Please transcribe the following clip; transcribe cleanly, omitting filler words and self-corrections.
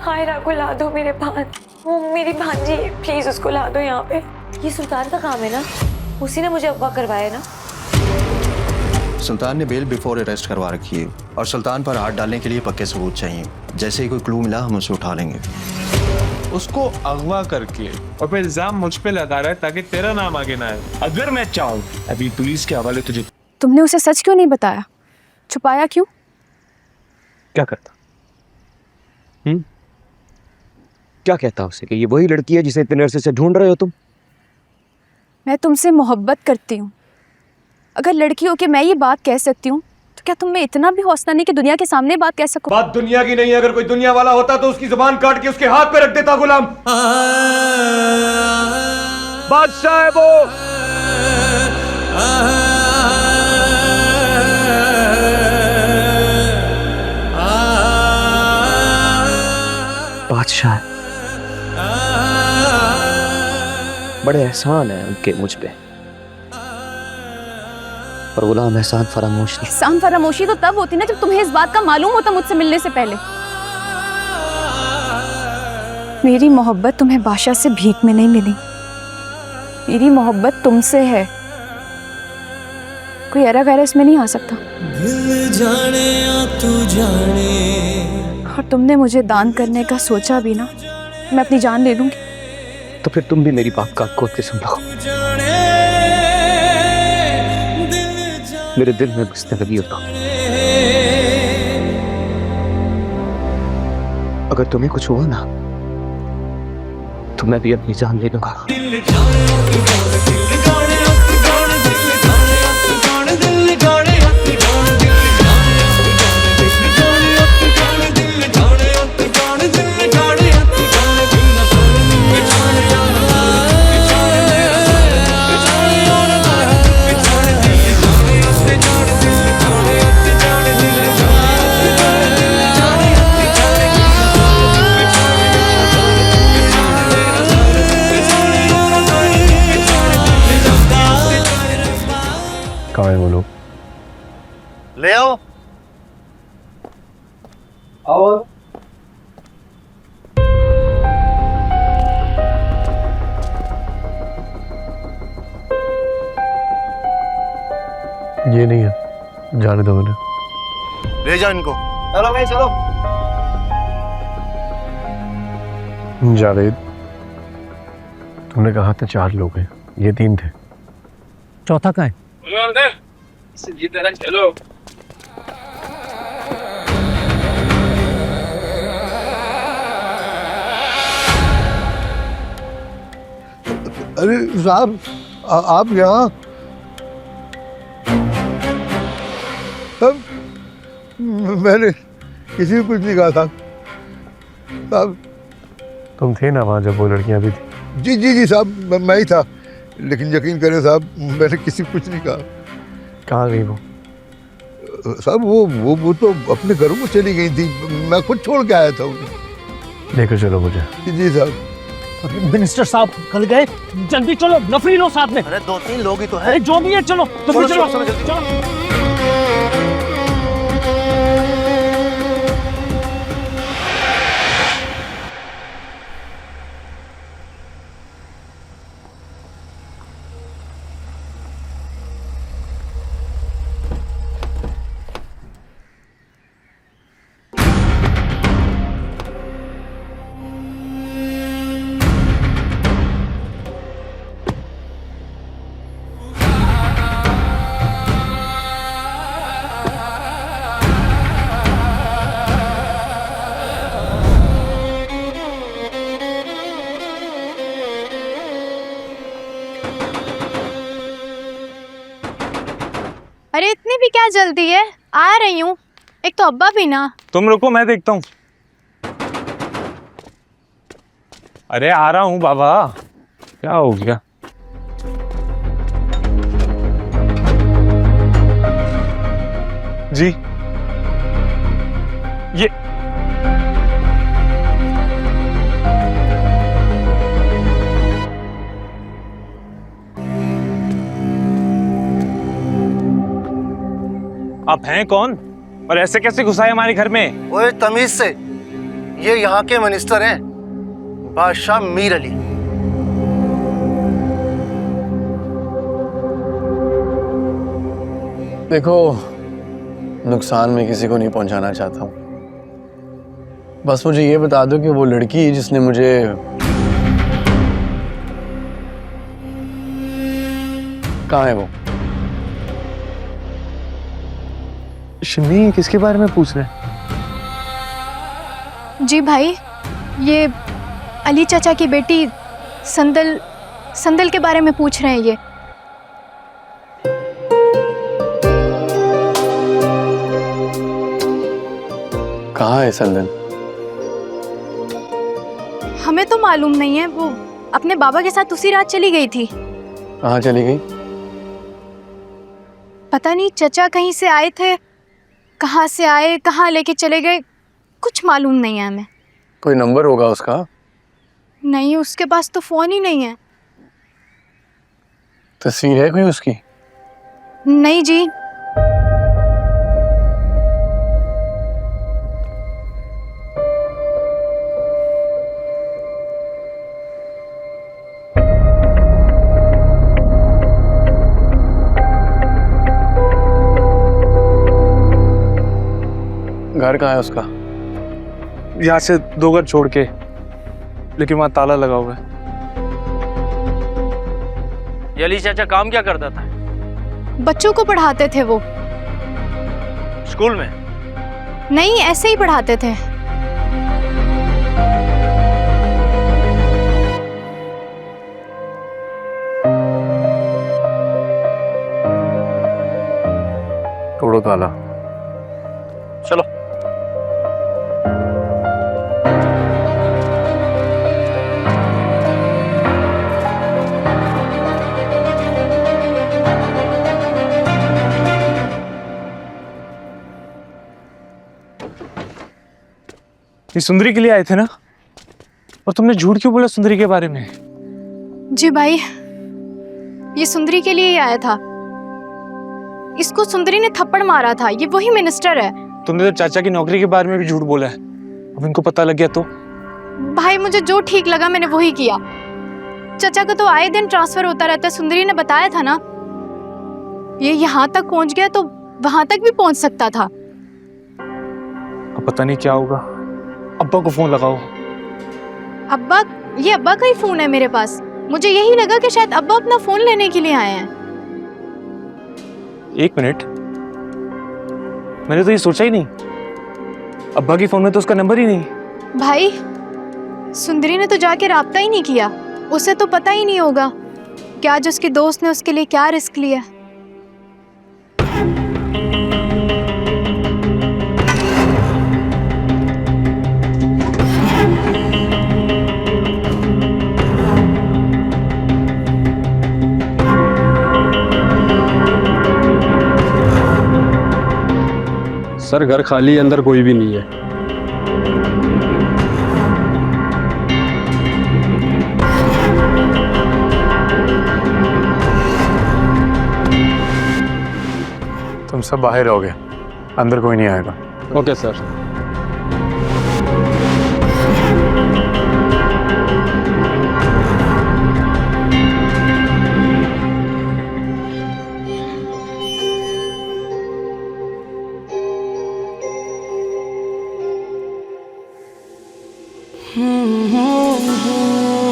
हायरा को ला दो मेरे पास, वो मेरी भांजी है, प्लीज उसको ला दो यहाँ पे। ये सुल्तान का काम है ना, उसी ने मुझे अगवा करवाया ना। सुल्तान ने बेल बिफोर अरेस्ट करवा रखी है और सुल्तान पर हाथ डालने के लिए पक्के सबूत चाहिए। जैसे ही कोई क्लू मिला हम उसे उठा लेंगे। उसको अगवा करके और फिर इल्जाम मुझ पे लगा रहा है ताकि तेरा नाम आगे ना आए। अगर मैं चाहूँ अभी पुलिस के हवाले तुझे। तुमने उसे सच क्यों नहीं बताया? छुपाया क्यों? क्या करता? क्या कहता उसे कि ये वही लड़की है जिसे इतने अरसे से ढूंढ रहे हो तुम? मैं तुमसे मोहब्बत करती हूँ। अगर लड़की हो के मैं ये बात कह सकती हूँ तो क्या तुम में इतना भी हौसला नहीं कि दुनिया के सामने बात कह सको? बात दुनिया की नहीं है। अगर कोई दुनिया वाला होता तो उसकी जुबान काट के उसके हाथ पे रख देता गुलाम। बादशाह है वो। बादशाह बड़े एहसान है उनके मुझ पे, पर गुलाम एहसान फरामोश नहीं। एहसान फरामोशी तो तब होती ना जब तुम्हें इस बात का मालूम होता मुझसे मिलने से पहले। मेरी मोहब्बत तुम्हें बादशाह से भीख में नहीं मिली, मेरी मोहब्बत तुमसे है। कोई एरा गैरा इसमें नहीं आ सकता। दिल जाने या तू जाने। और तुमने मुझे दान करने का सोचा भी ना, मैं अपनी जान ले लूंगी। तो फिर तुम भी मेरी बात का खोल के सुन लो। मेरे दिल में घुसने लगी हो तो अगर तुम्हें कुछ हुआ ना तो मैं भी अपनी जान ले लूंगा। कहाँ है वो लोग? ले आओ। आओ। ये नहीं है, जाने दो उन्हें। ले जाओ इनको। चलो भाई चलो। जावेद, तुमने कहा था 4 लोग हैं, ये 3 थे। चौथा कहाँ है? चलो अरे साहब आप यहाँ? मैंने किसी को कुछ नहीं कहा था साहब। तुम थे ना वहाँ जब वो लड़कियाँ भी थी? जी जी जी साहब, मैं ही था। लेकिन यकीन करें साहब, मैंने किसी को कुछ नहीं कहा। कहाँ गई वो? साहब वो तो अपने घरों को चली गई थी, मैं खुद छोड़ के आया था उन्हें। लेकर चलो मुझे। जी साहब। मिनिस्टर साहब कल गए, जल्दी चलो, नफरी लो साथ में। अरे 2-3 लोग ही तो हैं। अरे जो भी है चलो, चलो चलो चलो। अरे इतनी भी क्या जल्दी है? आ रही हूँ। एक तो अब्बा भी ना। तुम रुको, मैं देखता हूँ। अरे आ रहा हूँ बाबा। क्या हो गया? जी ये आप हैं कौन और ऐसे कैसे घुसाए हमारे घर में? ओए तमीज से, ये यहाँ के मिनिस्टर हैं, बादशाह मीर अली। देखो, नुकसान मैं किसी को नहीं पहुंचाना चाहता हूँ। बस मुझे ये बता दो कि वो लड़की जिसने मुझे कहाँ है वो? शमी, किसके बारे में पूछ रहे हैं? जी भाई, ये अली चाचा की बेटी संदल संदल के बारे में पूछ रहे हैं ये। कहाँ है संदल? हमें तो मालूम नहीं है, वो अपने बाबा के साथ उसी रात चली गई थी। कहाँ चली गई? पता नहीं, चचा कहीं से आए थे, कहाँ से आए, कहाँ लेके चले गए, कुछ मालूम नहीं है हमें। कोई नंबर होगा उसका? नहीं, उसके पास तो फोन ही नहीं है। तस्वीर है कोई उसकी? नहीं जी। घर कहाँ है उसका? यहाँ से 2 घर छोड़ के, लेकिन वहाँ ताला लगा हुआ है। ये अली चाचा काम क्या करता था? बच्चों को पढ़ाते थे वो। स्कूल में? नहीं, ऐसे ही पढ़ाते थे। तोड़ो ताला। चलो। ये सुंदरी के लिए आए थे ना? और तुमने झूठ क्यों बोला सुंदरी के बारे में? जी भाई, ये सुंदरी के लिए ही आया था। इसको सुंदरी ने थप्पड़ मारा था। ये वही मिनिस्टर है। तुमने तो चाचा की नौकरी के बारे में भी झूठ बोला है। अब इनको पता लग गया तो? भाई, मुझे जो ठीक लगा मैंने वही किया। चाचा का तो आए दिन ट्रांसफर होता रहता है, सुंदरी ने बताया था ना। ये यहाँ तक पहुँच गया तो वहां तक भी पहुँच सकता था। अब पता नहीं क्या होगा। अब्बा को फोन लगाओ। अब्बा? ये अब्बा का ही फोन है मेरे पास। मुझे यही लगा कि शायद अब्बा अपना फोन लेने के लिए आए हैं। 1 मिनट, मैंने तो ये सोचा ही नहीं। अब्बा की फोन में तो उसका नंबर ही नहीं। भाई, सुंदरी ने तो जाके राब्ता ही नहीं किया। उसे तो पता ही नहीं होगा कि आज उसके दोस्त ने उसके लिए क्या रिस्क लिया। सर, घर खाली है, अंदर कोई भी नहीं है। तुम सब बाहर रहोगे, अंदर कोई नहीं आएगा। Okay sir. हो